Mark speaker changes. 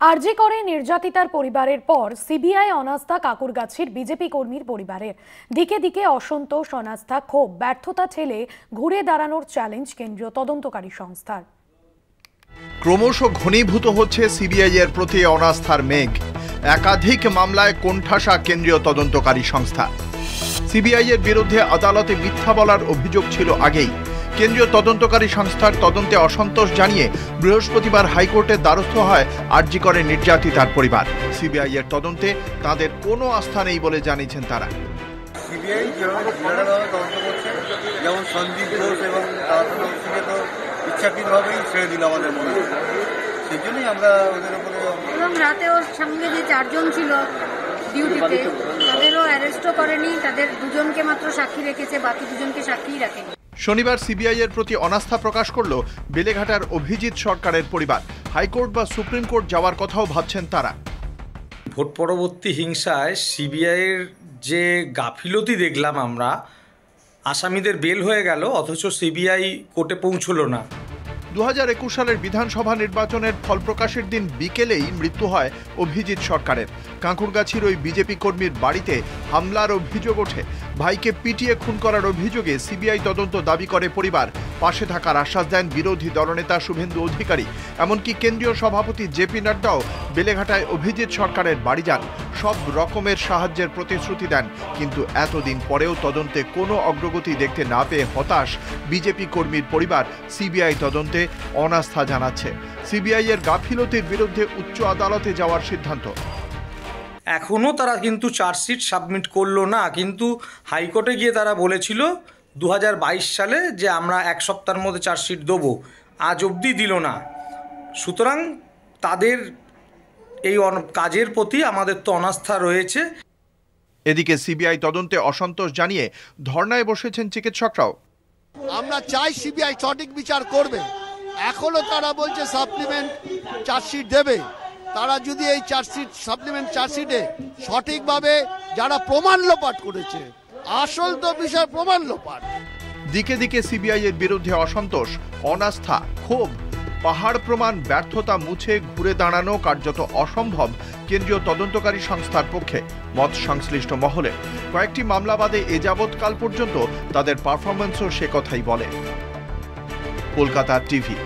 Speaker 1: আরজি করে নির্যাতিতার পরিবারের পর সিবিআই অনাস্থা কাকুরগাছির বিজেপি কর্মীর পরিবারের। দিকে দিকে অসন্তোষ, অনাস্থা, ক্ষোভ, ব্যর্থতা ঠেলে ঘুরে দাঁড়ানোর চ্যালেঞ্জ কেন্দ্রীয় তদন্তকারী সংস্থার।
Speaker 2: ক্রমশ ঘনীভূত হচ্ছে সিবিআই এর প্রতি অনাস্থার মেঘ। একাধিক মামলায় কোণঠাসা কেন্দ্রীয় তদন্তকারী সংস্থা। সিবিআই এর বিরুদ্ধে আদালতে মিথ্যা বলার অভিযোগ ছিল আগেই। কেন্দ্রীয় তদন্তকারী সংস্থার তদন্তে অসন্তোষ জানিয়ে বৃহস্পতিবার হাইকোর্টের দ্বারস্থ হয় আরজি করে নির্যাতিতার পরিবার। সিবিআই এর তদন্তে তাদের কোনো আস্থা নেই বলে জানিয়েছেন তারা।
Speaker 3: সিবিআই যেভাবে তদন্ত করছে, যেমন সঞ্জীব ঘোষ এবং তো ইচ্ছাকৃতভাবেই ছেড়ে দিল আমাদের মনে হয়, সেই জন্যই আমরা ওদের উপরে।
Speaker 4: এবং রাতে ওর সঙ্গে যে চারজন ছিল ডিউটিতে, তাদেরও অ্যারেস্টও করেনি, তাদের দুজনকে মাত্র সাক্ষী রেখেছে, বাকি দুজনকে সাক্ষীই রাখেনি।
Speaker 2: শনিবার সিবিআই এর প্রতি অনাস্থা প্রকাশ করল বেলেঘাটার অভিজিৎ সরকারের পরিবার। হাইকোর্ট বা সুপ্রিম কোর্ট যাওয়ার কথাও ভাবছেন তারা।
Speaker 5: ভোট পরবর্তী হিংসায় সিবিআইয়ের যে গাফিলতি দেখলাম আমরা, আসামিদের বেল হয়ে গেল অথচ সিবিআই কোর্টে পৌঁছলো না।
Speaker 2: 2021 সালের বিধানসভা নির্বাচনের ফল প্রকাশের দিন বিকেলেই মৃত্যু হয় অভিজিৎ সরকারের। কাঁকুরগাছির ওই বিজেপি কর্মীর বাড়িতে হামলার অভিযোগ ওঠে। ভাইকে পিটিয়ে খুন করার অভিযোগে সিবিআই তদন্ত দাবি করে পরিবার। পাশে থাকার আশ্বাস দেন বিরোধী দলনেতা শুভেন্দু অধিকারী। এমনকি কেন্দ্রীয় সভাপতি জেপি নাড্ডাও বেলেঘাটায় অভিজিৎ সরকারের বাড়ি যান। সব রকমের সাহায্যের প্রতিশ্রুতি দেন, কিন্তু এতদিন পরেও তদন্তে কোনো অগ্রগতি দেখতে না পেয়ে হতাশ বিজেপি কর্মীর পরিবার। সিবিআই তদন্তে অনাস্থা জানাচ্ছে। সিবিআই এর গাফিলতির বিরুদ্ধে উচ্চ আদালতে যাওয়ার সিদ্ধান্ত।
Speaker 5: এখনও তারা কিন্তু চার্জশিট সাবমিট করলো না, কিন্তু হাইকোর্টে গিয়ে তারা বলেছিল 2022 সালে যে আমরা 1 সপ্তাহের মধ্যে চার্জশিট দেবো, আজ অবধি দিল না। সুতরাং তাদের এই কাজের প্রতি আমাদের তো অনাস্থা রয়েছে।
Speaker 2: এদিকে সিবিআই তদন্তে অসন্তোষ জানিয়ে ধর্নায় বসেছেন চিকিৎসকরাও।
Speaker 6: আমরা চাই সিবিআই সঠিক বিচার করবে। এখনো তারা বলছে সাপ্লিমেন্ট চার্জশিট দেবে। তারা যদি এই সাপ্লিমেন্ট চার্জশিটে সঠিকভাবে যারা প্রমাণ লোপাট করেছে, আসল তো বিষয় প্রমাণ লোপাট।
Speaker 2: দিকে দিকে সিবিআই এর বিরুদ্ধে অসন্তোষ, অনাস্থা, ক্ষোভ। পাহাড় প্রমাণ ব্যর্থতা মুছে ঘুরে দাঁড়ানো কার্যত অসম্ভব কেন্দ্রীয় তদন্তকারী সংস্থার পক্ষে মত সংশ্লিষ্ট মহলে। কয়েকটি মামলা বাদে এ যাবৎকাল পর্যন্ত তাদের পারফরম্যান্সও সে কথাই বলে। কলকাতা টিভি।